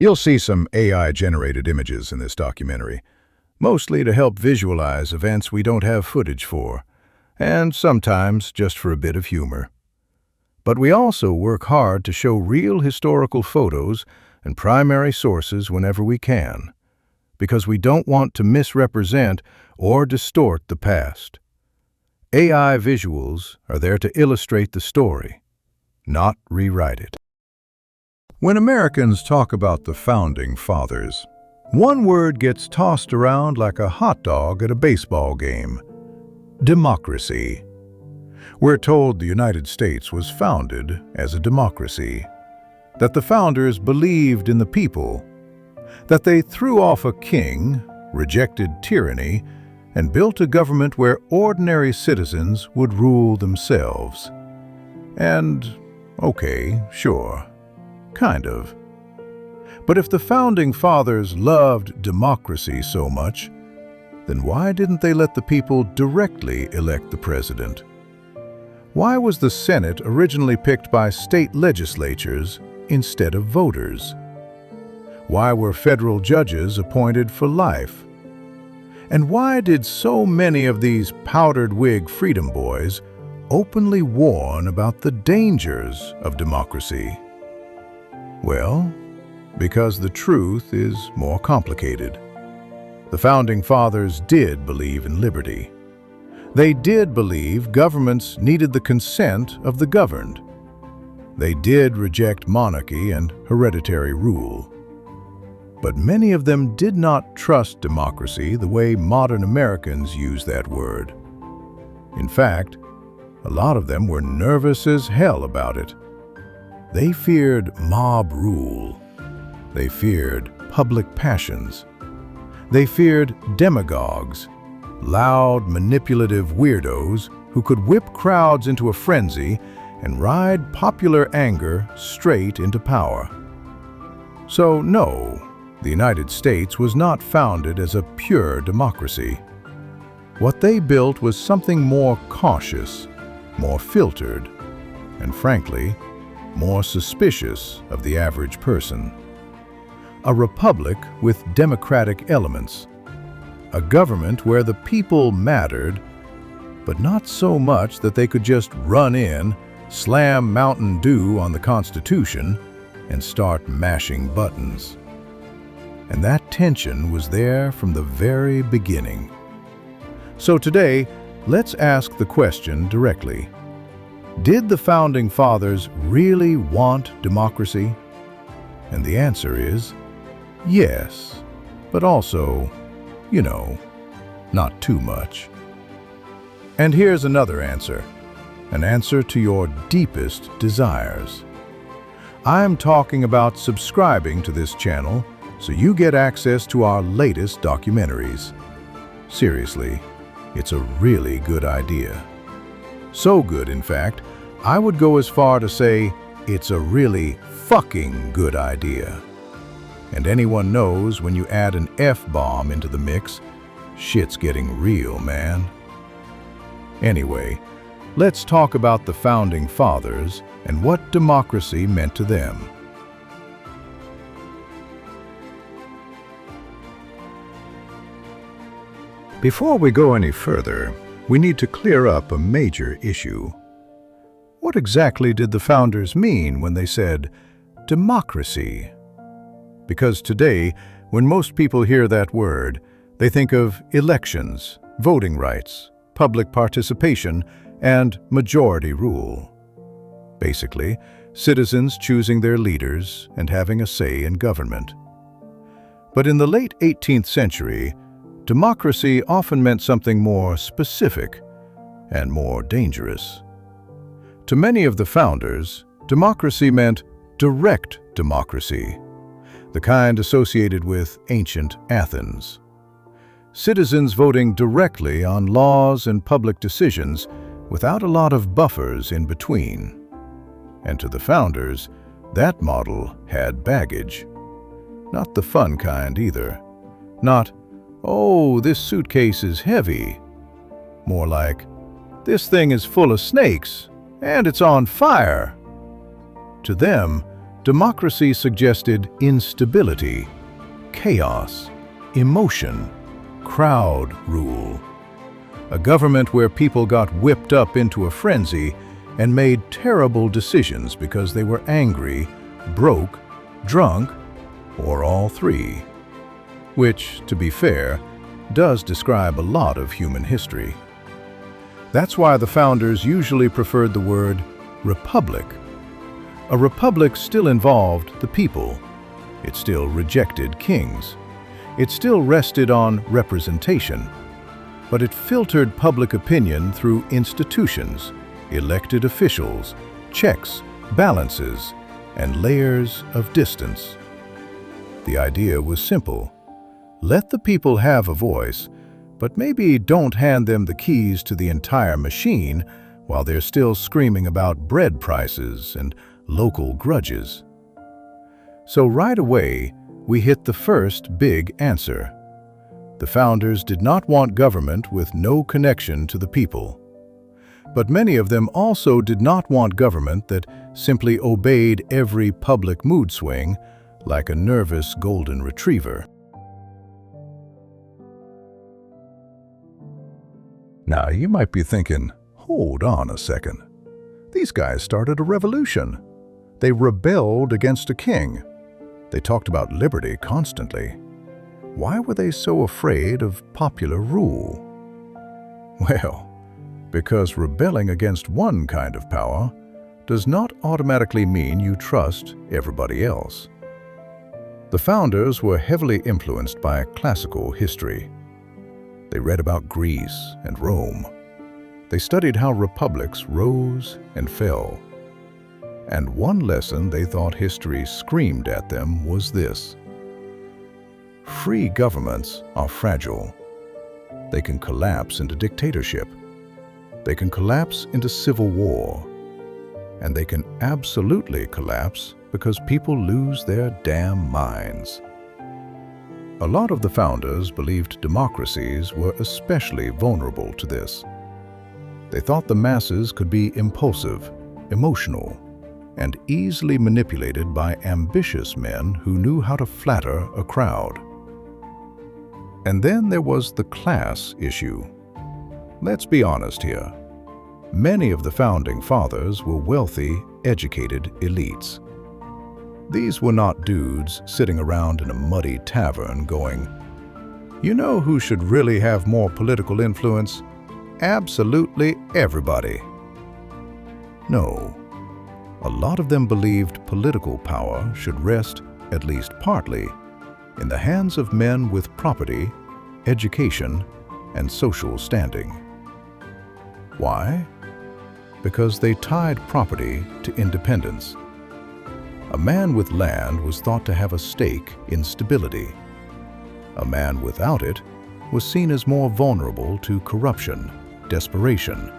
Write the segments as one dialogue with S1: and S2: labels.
S1: You'll see some AI-generated images in this documentary, mostly to help visualize events we don't have footage for, and sometimes just for a bit of humor. But we also work hard to show real historical photos and primary sources whenever we can, because we don't want to misrepresent or distort the past. AI visuals are there to illustrate the story, not rewrite it. When Americans talk about the Founding Fathers, one word gets tossed around like a hot dog at a baseball game: democracy. We're told the United States was founded as a democracy, that the founders believed in the people, that they threw off a king, rejected tyranny, and built a government where ordinary citizens would rule themselves. And, okay, sure, kind of. But if the Founding Fathers loved democracy so much, then why didn't they let the people directly elect the president? Why was the Senate originally picked by state legislatures instead of voters? Why were federal judges appointed for life? And why did so many of these powdered wig freedom boys openly warn about the dangers of democracy? Well, because the truth is more complicated. The Founding Fathers did believe in liberty. They did believe governments needed the consent of the governed. They did reject monarchy and hereditary rule. But many of them did not trust democracy the way modern Americans use that word. In fact, a lot of them were nervous as hell about it. They feared mob rule. They feared public passions. They feared demagogues, loud, manipulative weirdos who could whip crowds into a frenzy and ride popular anger straight into power. So no, the United States was not founded as a pure democracy. What they built was something more cautious, more filtered, and frankly, more suspicious of the average person. A republic with democratic elements. A government where the people mattered, but not so much that they could just run in, slam Mountain Dew on the Constitution, and start mashing buttons. And that tension was there from the very beginning. So today, let's ask the question directly. Did the Founding Fathers really want democracy? And the answer is yes, but also, not too much. And here's another answer, an answer to your deepest desires. I'm talking about subscribing to this channel so you get access to our latest documentaries. Seriously, it's a really good idea. So good, in fact, I would go as far to say it's a really fucking good idea. And anyone knows when you add an F-bomb into the mix, shit's getting real, man. Anyway, let's talk about the Founding Fathers and what democracy meant to them. Before we go any further, we need to clear up a major issue. What exactly did the founders mean when they said democracy? Because today, when most people hear that word, they think of elections, voting rights, public participation, and majority rule. Basically, citizens choosing their leaders and having a say in government. But in the late 18th century, democracy often meant something more specific and more dangerous. To many of the founders, democracy meant direct democracy, the kind associated with ancient Athens. Citizens voting directly on laws and public decisions without a lot of buffers in between. And to the founders, that model had baggage. Not the fun kind either. Not, "Oh, this suitcase is heavy." More like, "This thing is full of snakes, and it's on fire." To them, Democracy suggested instability, chaos, emotion, crowd rule. A government where people got whipped up into a frenzy and made terrible decisions because they were angry, broke, drunk, or all three. Which, to be fair, does describe a lot of human history. That's why the founders usually preferred the word republic. A republic still involved the people. It still rejected kings. It still rested on representation. But it filtered public opinion through institutions, elected officials, checks, balances, and layers of distance. The idea was simple. Let the people have a voice, but maybe don't hand them the keys to the entire machine while they're still screaming about bread prices and local grudges. So right away, we hit the first big answer. The founders did not want government with no connection to the people. But many of them also did not want government that simply obeyed every public mood swing like a nervous golden retriever. Now, you might be thinking, hold on a second. These guys started a revolution. They rebelled against a king. They talked about liberty constantly. Why were they so afraid of popular rule? Well, because rebelling against one kind of power does not automatically mean you trust everybody else. The founders were heavily influenced by classical history. They read about Greece and Rome. They studied how republics rose and fell. And one lesson they thought history screamed at them was this: free governments are fragile. They can collapse into dictatorship. They can collapse into civil war. And they can absolutely collapse because people lose their damn minds. A lot of the founders believed democracies were especially vulnerable to this. They thought the masses could be impulsive, emotional, and easily manipulated by ambitious men who knew how to flatter a crowd. And then there was the class issue. Let's be honest here. Many of the founding fathers were wealthy, educated elites. These were not dudes sitting around in a muddy tavern going, "You know who should really have more political influence? Absolutely everybody." No. A lot of them believed political power should rest, at least partly, in the hands of men with property, education, and social standing. Why? Because they tied property to independence. A man with land was thought to have a stake in stability. A man without it was seen as more vulnerable to corruption, desperation,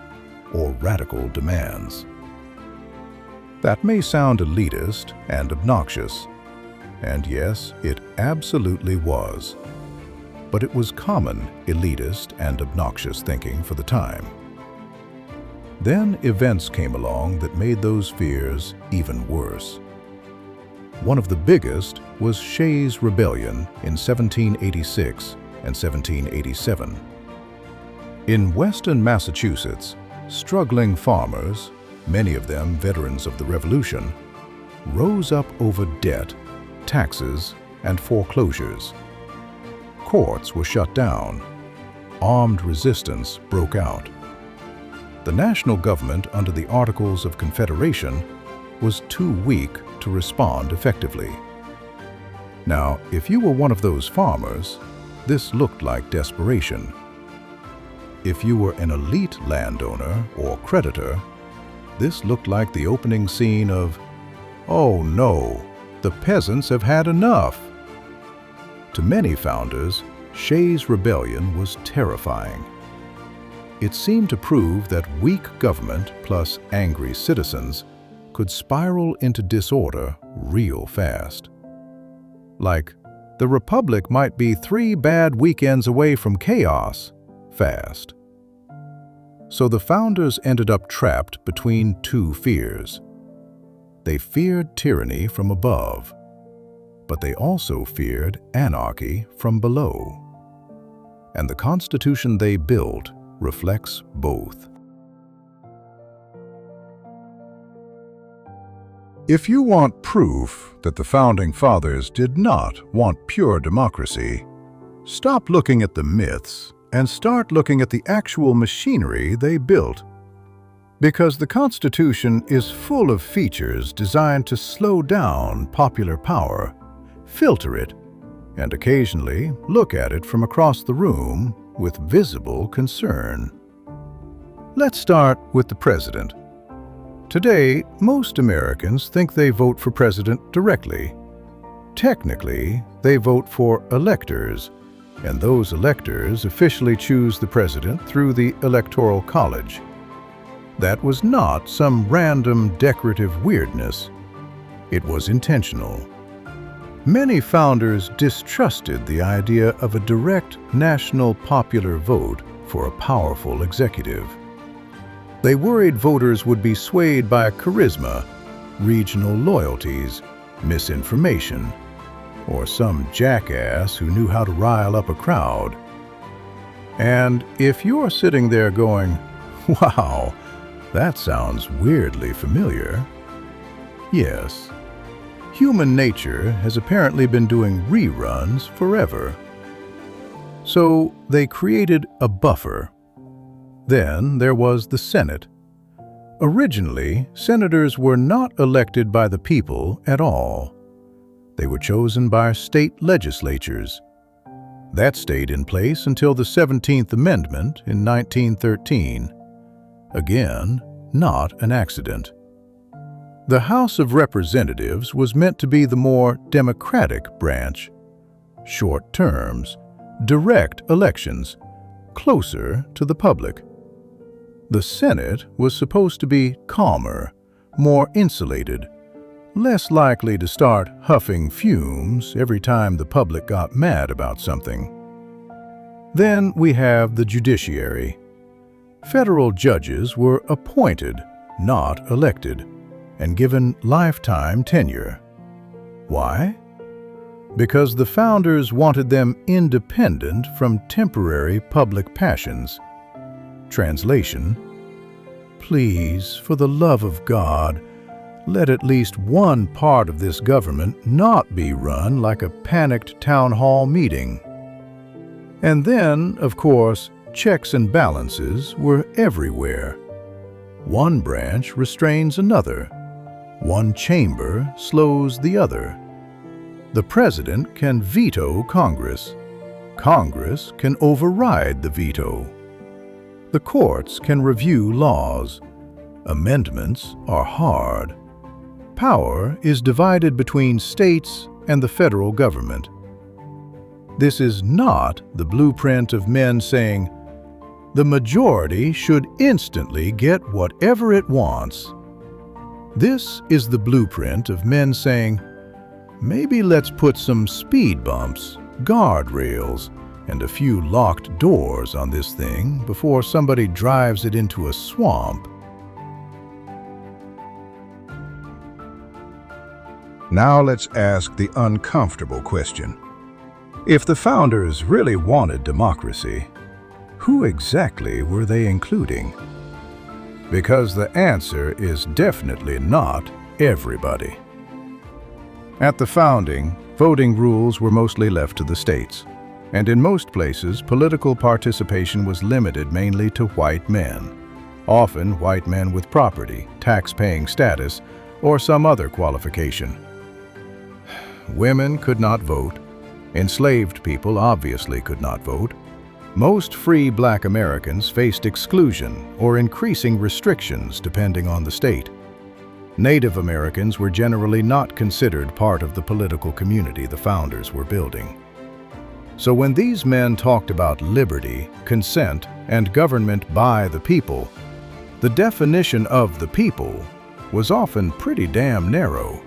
S1: or radical demands. That may sound elitist and obnoxious, and yes, it absolutely was. But it was common elitist and obnoxious thinking for the time. Then events came along that made those fears even worse. One of the biggest was Shays' Rebellion in 1786 and 1787. In western Massachusetts, struggling farmers, many of them veterans of the Revolution, rose up over debt, taxes, and foreclosures. Courts were shut down. Armed resistance broke out. The national government under the Articles of Confederation was too weak to respond effectively. Now, if you were one of those farmers, this looked like desperation. If you were an elite landowner or creditor, this looked like the opening scene of, "Oh no, the peasants have had enough." To many founders, Shays' Rebellion was terrifying. It seemed to prove that weak government plus angry citizens could spiral into disorder real fast. Like, the Republic might be 3 bad weekends away from chaos fast. So the founders ended up trapped between two fears. They feared tyranny from above, but they also feared anarchy from below. And the Constitution they built reflects both. If you want proof that the Founding Fathers did not want pure democracy, stop looking at the myths and start looking at the actual machinery they built. Because the Constitution is full of features designed to slow down popular power, filter it, and occasionally look at it from across the room with visible concern. Let's start with the president. Today, most Americans think they vote for president directly. Technically, they vote for electors, and those electors officially choose the president through the Electoral College. That was not some random decorative weirdness. It was intentional. Many founders distrusted the idea of a direct national popular vote for a powerful executive. They worried voters would be swayed by charisma, regional loyalties, misinformation, or some jackass who knew how to rile up a crowd. And if you're sitting there going, "Wow, that sounds weirdly familiar," yes, human nature has apparently been doing reruns forever. So they created a buffer. Then there was the Senate. Originally, senators were not elected by the people at all. They were chosen by state legislatures. That stayed in place until the 17th Amendment in 1913. Again, not an accident. The House of Representatives was meant to be the more democratic branch. Short terms, direct elections, closer to the public. The Senate was supposed to be calmer, more insulated, less likely to start huffing fumes every time the public got mad about something. Then we have the judiciary. Federal judges were appointed, not elected, and given lifetime tenure. Why? Because the founders wanted them independent from temporary public passions. Translation: please, for the love of God, let at least one part of this government not be run like a panicked town hall meeting. And then, of course, checks and balances were everywhere. One branch restrains another. One chamber slows the other. The president can veto Congress. Congress can override the veto. The courts can review laws. Amendments are hard. Power is divided between states and the federal government. This is not the blueprint of men saying, "The majority should instantly get whatever it wants." This is the blueprint of men saying, "Maybe let's put some speed bumps, guardrails, and a few locked doors on this thing before somebody drives it into a swamp." Now let's ask the uncomfortable question. If the founders really wanted democracy, who exactly were they including? Because the answer is definitely not everybody. At the founding, voting rules were mostly left to the states, and in most places, political participation was limited mainly to white men, often white men with property, tax-paying status, or some other qualification. Women could not vote. Enslaved people obviously could not vote. Most free Black Americans faced exclusion or increasing restrictions depending on the state. Native Americans were generally not considered part of the political community the founders were building. So when these men talked about liberty, consent, and government by the people, the definition of the people was often pretty damn narrow.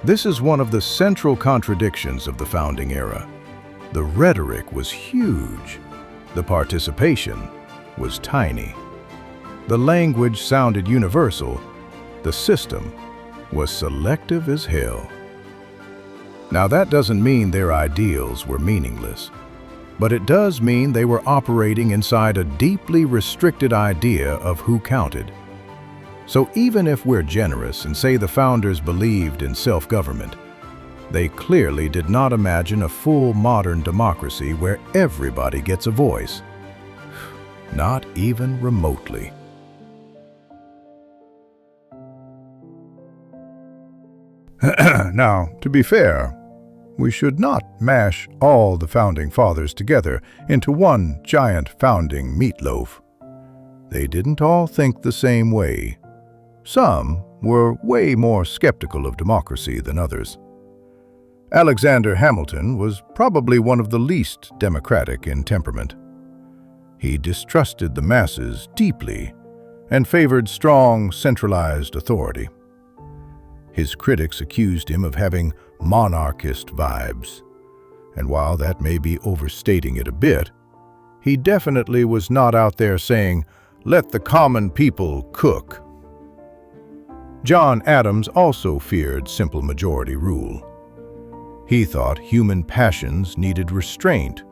S1: This is one of the central contradictions of the founding era. The rhetoric was huge. The participation was tiny. The language sounded universal. The system was selective as hell. Now, that doesn't mean their ideals were meaningless, but it does mean they were operating inside a deeply restricted idea of who counted. So even if we're generous and say the founders believed in self-government, they clearly did not imagine a full modern democracy where everybody gets a voice. Not even remotely. Now, to be fair, we should not mash all the Founding Fathers together into one giant founding meatloaf. They didn't all think the same way. Some were way more skeptical of democracy than others. Alexander Hamilton was probably one of the least democratic in temperament. He distrusted the masses deeply and favored strong, centralized authority. His critics accused him of having monarchist vibes, and while that may be overstating it a bit, he definitely was not out there saying, "Let the common people cook." John Adams also feared simple majority rule. He thought human passions needed restraint,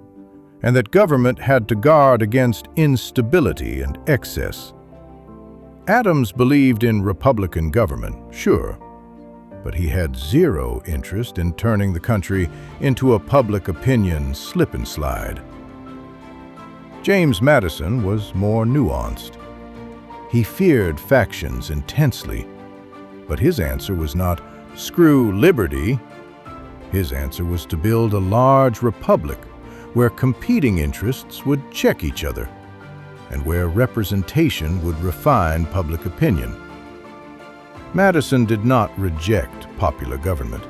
S1: and that government had to guard against instability and excess. Adams believed in Republican government, sure, but he had zero interest in turning the country into a public opinion slip and slide. James Madison was more nuanced. He feared factions intensely, but his answer was not, "Screw liberty." His answer was to build a large republic where competing interests would check each other and where representation would refine public opinion. Madison did not reject popular government.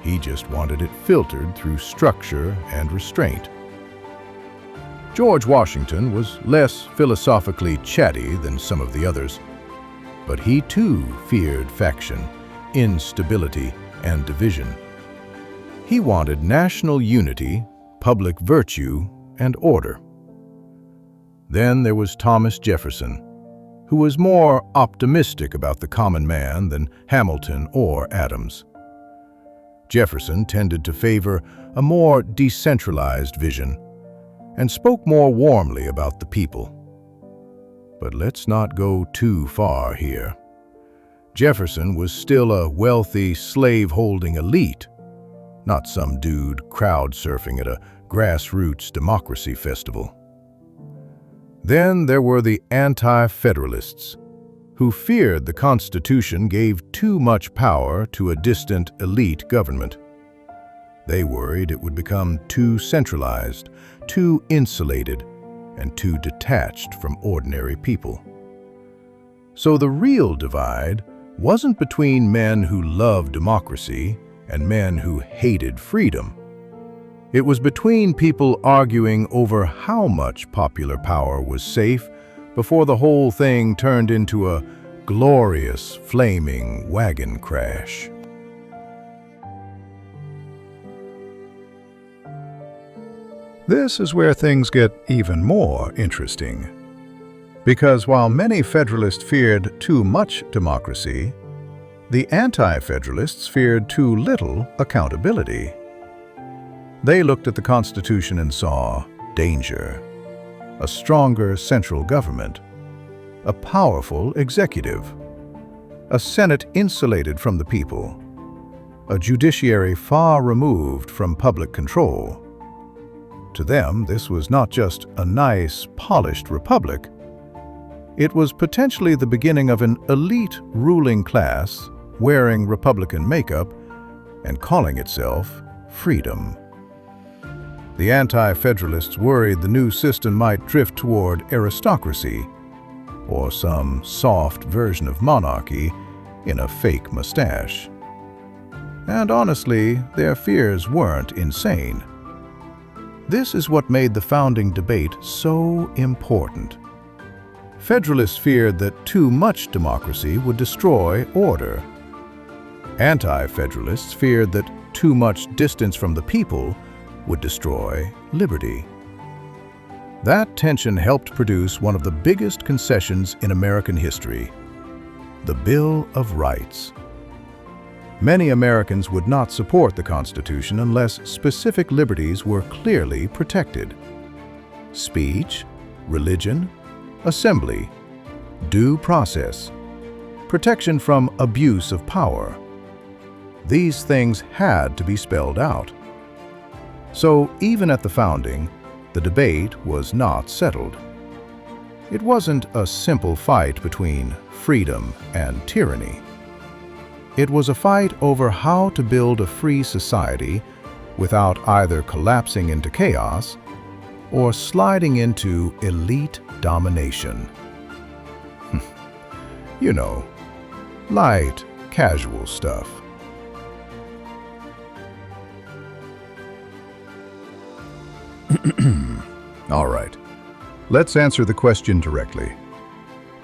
S1: He just wanted it filtered through structure and restraint. George Washington was less philosophically chatty than some of the others, but he too feared faction, instability, and division. He wanted national unity, public virtue, and order. Then there was Thomas Jefferson, who was more optimistic about the common man than Hamilton or Adams. Jefferson tended to favor a more decentralized vision and spoke more warmly about the people. But let's not go too far here. Jefferson was still a wealthy, slave-holding elite, not some dude crowd surfing at a grassroots democracy festival. Then there were the Anti-Federalists, who feared the Constitution gave too much power to a distant elite government. They worried it would become too centralized, too insulated, and too detached from ordinary people. So the real divide wasn't between men who loved democracy and men who hated freedom. It was between people arguing over how much popular power was safe before the whole thing turned into a glorious, flaming wagon crash. This is where things get even more interesting. Because while many Federalists feared too much democracy, the Anti-Federalists feared too little accountability. They looked at the Constitution and saw danger, a stronger central government, a powerful executive, a Senate insulated from the people, a judiciary far removed from public control. To them, this was not just a nice, polished republic. It was potentially the beginning of an elite ruling class wearing Republican makeup and calling itself freedom. The Anti-Federalists worried the new system might drift toward aristocracy, or some soft version of monarchy in a fake mustache. And honestly, their fears weren't insane. This is what made the founding debate so important. Federalists feared that too much democracy would destroy order. Anti-Federalists feared that too much distance from the people would destroy liberty. That tension helped produce one of the biggest concessions in American history, the Bill of Rights. Many Americans would not support the Constitution unless specific liberties were clearly protected. Speech, religion, assembly, due process, protection from abuse of power. These things had to be spelled out. So even at the founding, the debate was not settled. It wasn't a simple fight between freedom and tyranny. It was a fight over how to build a free society without either collapsing into chaos or sliding into elite domination. You know, light, casual stuff. All right, let's answer the question directly.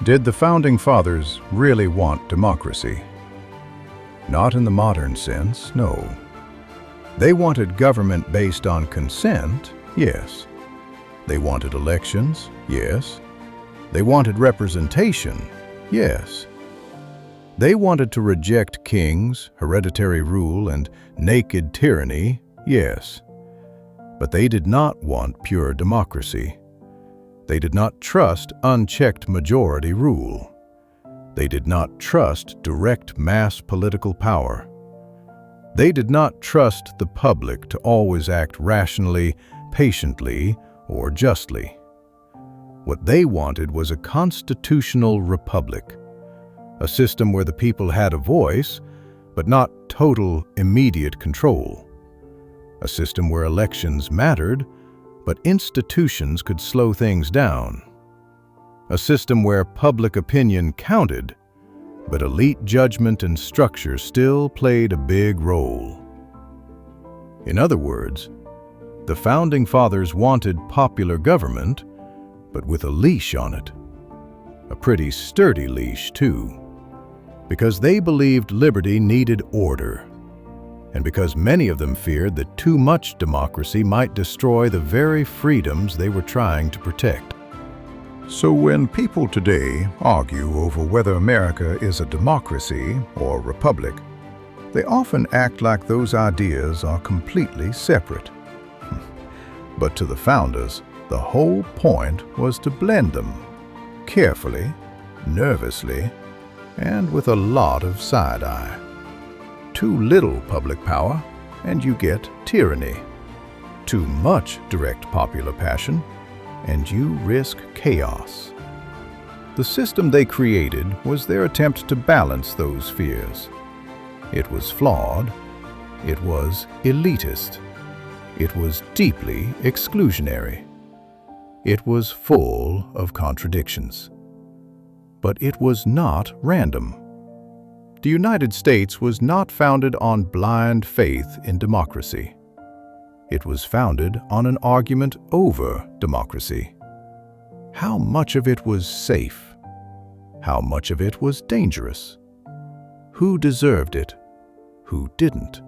S1: Did the Founding Fathers really want democracy? Not in the modern sense, no. They wanted government based on consent, yes. They wanted elections, yes. They wanted representation, yes. They wanted to reject kings, hereditary rule, and naked tyranny, yes. But they did not want pure democracy. They did not trust unchecked majority rule. They did not trust direct mass political power. They did not trust the public to always act rationally, patiently, or justly. What they wanted was a constitutional republic, a system where the people had a voice, but not total, immediate control. A system where elections mattered, but institutions could slow things down. A system where public opinion counted, but elite judgment and structure still played a big role. In other words, the Founding Fathers wanted popular government, but with a leash on it. A pretty sturdy leash, too. Because they believed liberty needed order, and because many of them feared that too much democracy might destroy the very freedoms they were trying to protect. So when people today argue over whether America is a democracy or republic, they often act like those ideas are completely separate. But to the founders, the whole point was to blend them, carefully, nervously, and with a lot of side-eye. Too little public power, and you get tyranny. Too much direct popular passion, and you risk chaos. The system they created was their attempt to balance those fears. It was flawed. It was elitist. It was deeply exclusionary. It was full of contradictions. But it was not random. The United States was not founded on blind faith in democracy. It was founded on an argument over democracy. How much of it was safe? How much of it was dangerous? Who deserved it? Who didn't?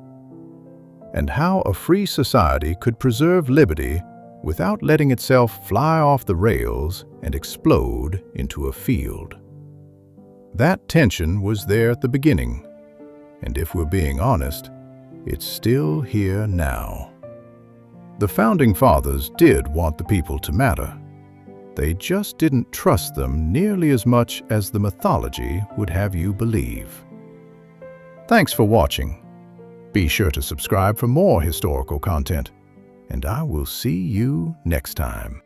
S1: And how a free society could preserve liberty without letting itself fly off the rails and explode into a field. That tension was there at the beginning, and if we're being honest, it's still here now. The Founding Fathers did want the people to matter. They just didn't trust them nearly as much as the mythology would have you believe. Thanks for watching. Be sure to subscribe for more historical content, and I will see you next time.